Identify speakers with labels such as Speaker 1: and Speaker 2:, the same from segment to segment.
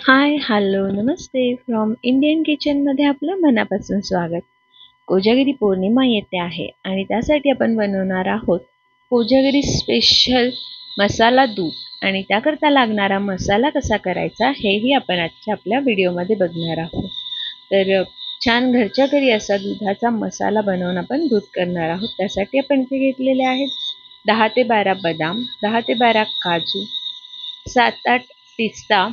Speaker 1: Hi hello Namaste from Indian किचनमध्ये आपलं मनापासून स्वागत. कोजागिरी पौर्णिमा येते आहे आणि त्यासाठी आपण बनवणार आहोत कोजागिरी स्पेशल मसाला दूध आणि त्याकरता लागणारा मसाला कसा करायचा हेही आपण आजच्या आपल्या व्हिडिओमध्ये बघणार आहोत. तर छान घरच्या घरी असा दुधाचा मसाला बनवून आपण दूध करणार आहोत. त्यासाठी आपण इथे घेतलेले आहेत 10 ते 12 बदाम, 10 ते 12 काजू, 7-8 पिस्ता,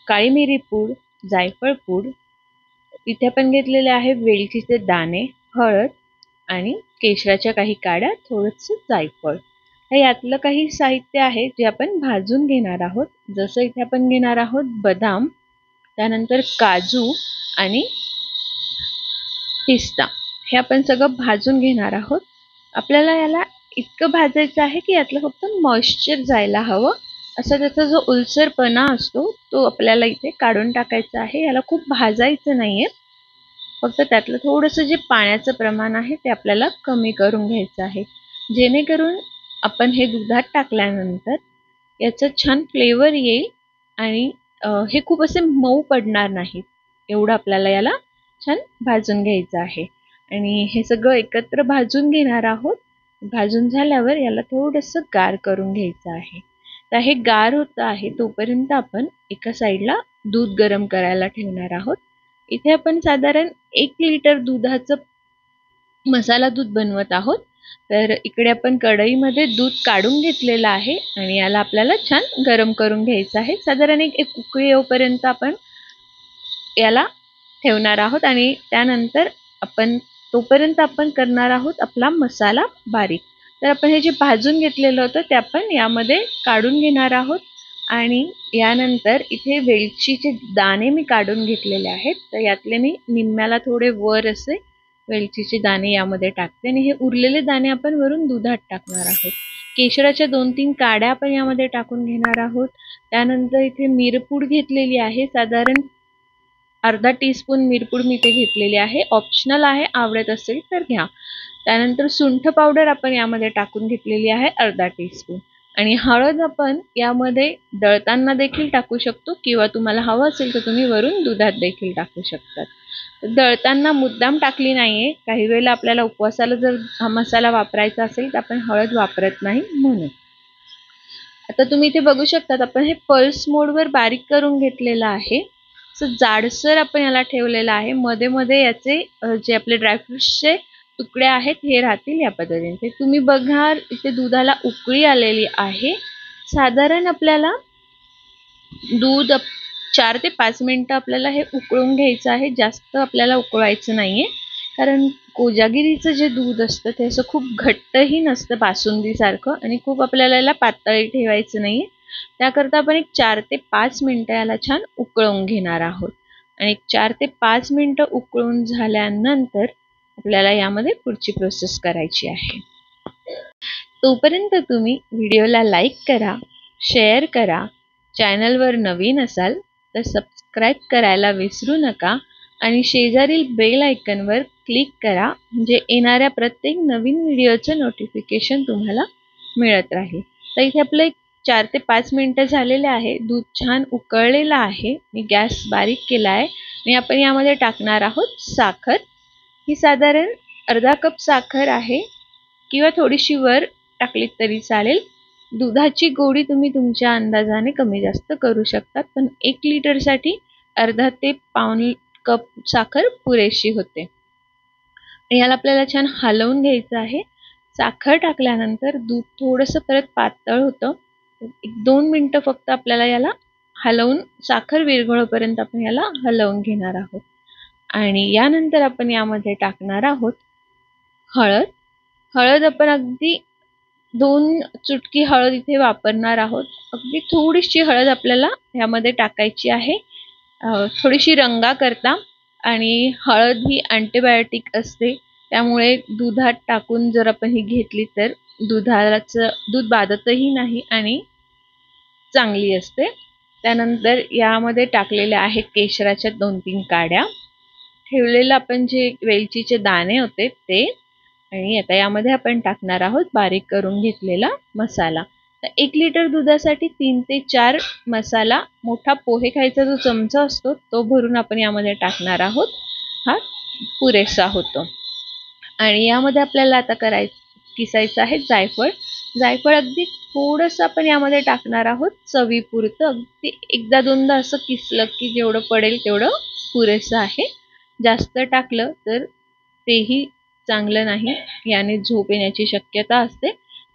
Speaker 1: काळी मिरी पूड, जायफळ पूड, इथे आपण घेतलेले आहे वेलचीचे दाणे, हळद आणि केशराच्या काही काड्या, थोडंसं जायफळ. हे यातलं काही साहित्य आहे जे आपण भाजून घेणार आहोत. जसं इथे आपण घेणार आहोत बदाम, त्यानंतर काजू आणि पिस्ता. हे आपण सगळं भाजून घेणार आहोत. आपल्याला याला इतकं भाजायचं आहे की यातलं फक्त मॉइश्चर जायला हवं. असा त्याचा जो उलसरपणा असतो तो आपल्याला इथे काढून टाकायचा आहे. याला खूप भाजायचं नाहीये, फक्त त्यातलं थोडंसं जे पाण्याचं प्रमाण आहे ते आपल्याला कमी करून घ्यायचं आहे, जेणेकरून आपण हे दुधात टाकल्यानंतर याचा छान फ्लेवर येईल आणि हे खूप असे मऊ पडणार नाहीत. एवढं आपल्याला याला छान भाजून घ्यायचं आहे आणि हे सगळं एकत्र भाजून घेणार आहोत. भाजून झाल्यावर याला थोडंसं गार करून घ्यायचं आहे. तर हे गार होतं आहे तोपर्यंत आपण एका साईडला दूध गरम करायला ठेवणार आहोत. इथे आपण साधारण 1 लिटर दुधाचं मसाला दूध बनवत आहोत. तर इकडे आपण कढईमध्ये दूध काढून घेतलेलं आहे आणि याला आपल्याला छान गरम करून घ्यायचं आहे. साधारण एक उकळी येऊपर्यंत आपण याला ठेवणार आहोत आणि त्यानंतर आपण तोपर्यंत आपण करणार आहोत आपला मसाला बारीक. तर आपण हे जे भाजून घेतलेलं होतं ते आपण यामध्ये काढून घेणार आहोत आणि यानंतर इथे वेलचीचे दाणे मी काढून घेतलेले आहेत. तर यातले मी निम्म्याला थोडे वर असे वेलचीचे दाणे यामध्ये टाकते आणि हे उरलेले दाणे आपण वरून दुधात टाकणार आहोत. केशराच्या 2-3 काड्या आपण यामध्ये टाकून घेणार आहोत. त्यानंतर इथे मिरपूड घेतलेली आहे, साधारण अर्धा टीस्पून मिरपूड मी इथे घेतलेली आहे. ऑप्शनल आहे, आवडत असेल तर घ्या. त्यानंतर सुंठ पावडर आपण यामध्ये टाकून घेतलेली आहे अर्धा टीस्पून आणि हळद आपण यामध्ये दळताना देखील टाकू शकतो किंवा तुम्हाला हवं असेल तर तुम्ही वरून दुधात देखील टाकू शकतात. दळताना मुद्दाम टाकली नाहीये, काही वेळेला आपल्याला उपवासाला जर हा मसाला वापरायचा असेल तर आपण हळद वापरत नाही म्हणून. आता तुम्ही इथे बघू शकतात आपण हे पल्स मोडवर बारीक करून घेतलेलं आहे. जाडसर आपण याला ठेवलेलं आहे. मध्ये मध्ये याचे जे आपले ड्रायफ्रुट्सचे तुकडे आहेत हे राहतील या पद्धतीने. तुम्ही बघा इथे दुधाला उकळी आलेली आहे. साधारण आपल्याला दूध 4 ते 5 मिनिटं आपल्याला हे उकळून घ्यायचं आहे. जास्त आपल्याला उकळवायचं नाहीये, कारण कोजागिरीचं जे दूध असतं ते असं खूप घट्टही नसतं बासुंदीसारखं आणि खूप आपल्याला याला पातळही ठेवायचं नाहीये. त्याकरता आपण एक 4 ते 5 मिनिटं याला छान उकळवून घेणार आहोत आणि 4 ते 5 मिनिटं उकळून झाल्यानंतर आपल्याला यामध्ये पुढची प्रोसेस करायची आहे. तोपर्यंत तुम्ही व्हिडिओला लाईक करा, शेअर करा, चॅनलवर नवीन असाल तर सबस्क्राईब करायला विसरू नका आणि शेजारील बेल आयकॉनवर क्लिक करा, म्हणजे येणाऱ्या प्रत्येक नवीन व्हिडिओचं नोटिफिकेशन तुम्हाला मिळत राहील. तर इथे आपलं 4 ते 5 मिनिटं झालेले आहे. दूध छान उकळलेलं आहे. मी गॅस बारीक केला आहे आणि आपण यामध्ये टाकणार आहोत साखर. ही साधारण अर्धा कप साखर आहे किंवा थोडीशी वर टाकलीत तरी चालेल. दुधाची गोडी तुम्ही तुमच्या अंदाजाने कमी जास्त करू शकता, पण 1 लिटरसाठी अर्धा ते पाऊण कप साखर पुरेशी होते. याला आपल्याला छान हलवून घ्यायचं आहे. साखर टाकल्यानंतर दूध थोडंसं परत पातळ होतं. 1-2 मिनिटं फक्त आपल्याला याला हलवून साखर विरघळेपर्यंत आपण याला हलवून घेणार आहोत आणि यानंतर आपण यामध्ये टाकणार आहोत हळद. हळद आपण अगदी 2 चुटकी हळद इथे वापरणार आहोत. अगदी थोडीशी हळद आपल्याला यामध्ये टाकायची आहे, थोडीशी रंगाकरता. आणि हळद ही अँटीबायोटिक असते, त्यामुळे दुधात टाकून जर आपण ही घेतली तर दूध बाधतही नाही आणि चांगली असते. त्यानंतर यामध्ये टाकलेले आहेत केशराच्या 2-3 काड्या, ठेवलेलं आपण जे वेलचीचे दाणे होते ते, आणि आता यामध्ये आपण टाकणार आहोत बारीक करून घेतलेला मसाला. तर 1 लिटर दुधासाठी 3 ते 4 मसाला मोठा पोहे खायचा जो चमचा असतो तो भरून आपण यामध्ये टाकणार आहोत. हा पुरेसा होतो. आणि यामध्ये आपल्याला आता किसायचं आहे जायफळ. जायफळ अगदी थोडंसं आपण यामध्ये टाकणार आहोत चवीपुरतं. अगदी एकदा दोनदा असं किसलं की जेवढं पडेल तेवढं पुरेसं आहे. जास्त टाकलं तर तेही चांगलं नाही, याने झोप येण्याची शक्यता असते.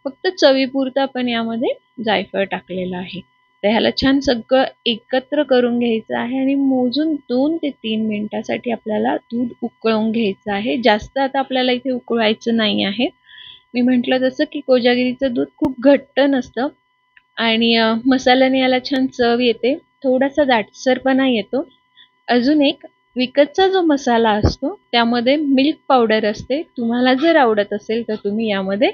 Speaker 1: फक्त चवीपुरतं आपण यामध्ये जायफळ टाकलेलं आहे. तर ह्याला छान सगळं एकत्र करून घ्यायचं आहे आणि मोजून 2 ते 3 मिनिटासाठी आपल्याला दूध उकळवून घ्यायचं आहे. जास्त आता आपल्याला इथे उकळवायचं नाही आहे. मी म्हटलं जसं की कोजागिरीचं दूध खूप घट्ट नसतं आणि मसाल्याने याला छान चव येते, थोडासा दाटसरपणा येतो. अजून एक विकतचा जो मसाला असतो त्यामध्ये मिल्क पावडर असते. तुम्हाला जर आवडत असेल तर तुम्ही यामध्ये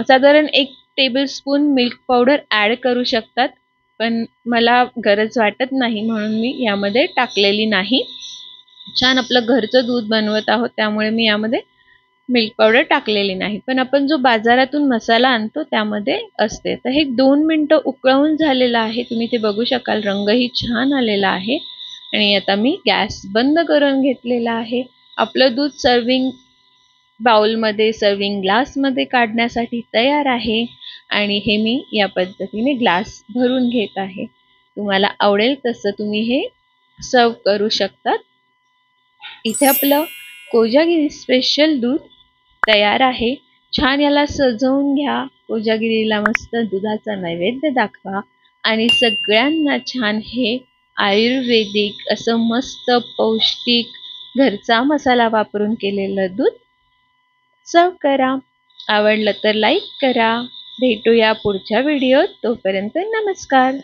Speaker 1: साधारण 1 टेबलस्पून मिल्क पावडर ॲड करू शकतात, पण मला गरज वाटत नाही म्हणून मी यामध्ये टाकलेली नाही. छान आपलं घरचं दूध बनवत आहोत त्यामुळे मी यामध्ये मिल्क पावडर टाकलेली नाही. पण आपण जो बाजारातून मसाला आणतो त्यामध्ये असते. तर हे 2 मिनिटं उकळवून झालेलं आहे. तुम्ही ते बघू शकाल, रंगही छान आलेला आहे. आणि आता मी गॅस बंद करून घेतलेला आहे. आपलं दूध सर्विंग बाउलमध्ये, सर्विंग ग्लासमध्ये काढण्यासाठी तयार आहे. आणि हे मी या पद्धतीने ग्लास भरून घेत आहे. तुम्हाला आवडेल तसं तुम्ही हे सर्व करू शकतात. इथे आपलं कोजागिरी स्पेशल दूध तयार आहे. छान याला सजवून घ्या. कोजागिरीला मस्त दुधाचा नैवेद्य दाखवा आणि सगळ्यांना छान हे आयुर्वेदिक असं मस्त पौष्टिक घरचा मसाला वापरून केलेलं दूध सर्व करा. आवडलं तर लाईक करा. भेटूया पुढच्या व्हिडिओत. तोपर्यंत नमस्कार.